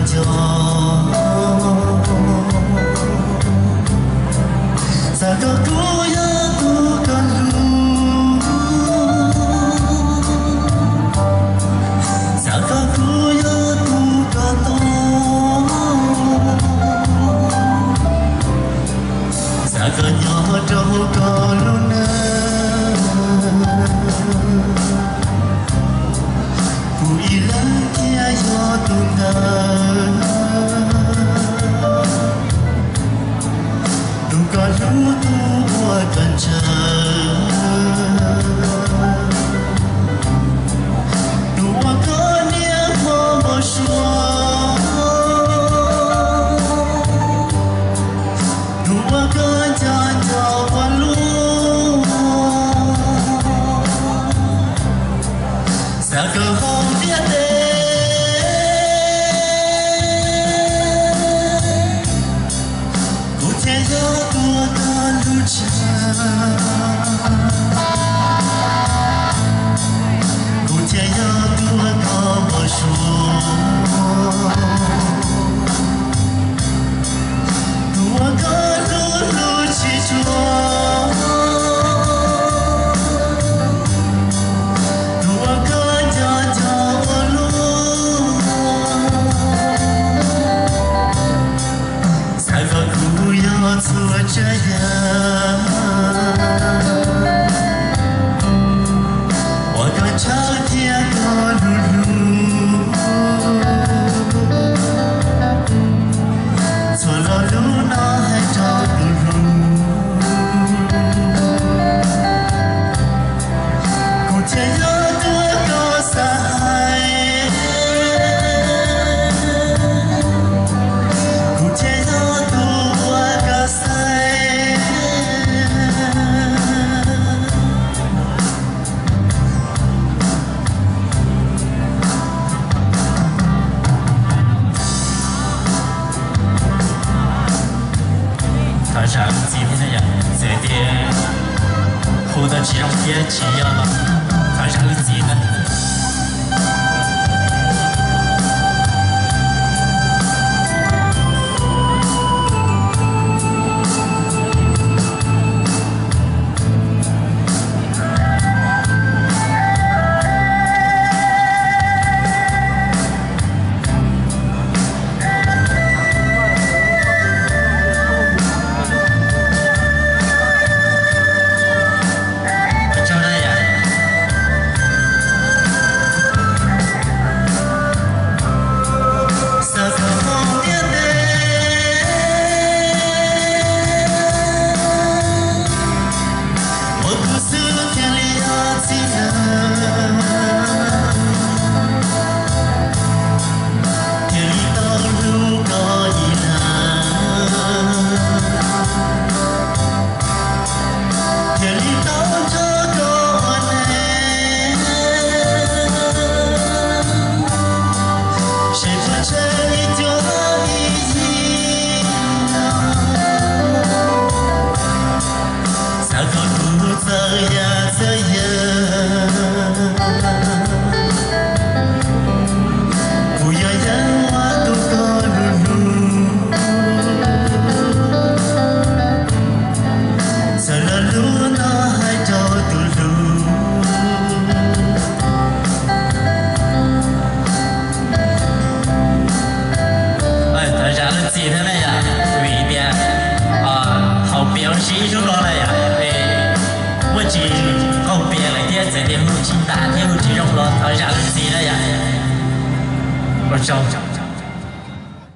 cho Saka kuya tu kalu Saka kuya tu kato Saka nyodo kaluna Ku ilang kia yo tungan Kalau tu akan dua kali memasua dua kali walu sakahong dia ku tiada tua Ku tiada dua kau dua kau luci jua dua kau jajah walu Saga ku yang suajaya上今天的人，这点好多这样也只有嘛，他上几呢？西中落来呀，我只后边来点这点母亲大天母这种落，他下来谁了呀？我找。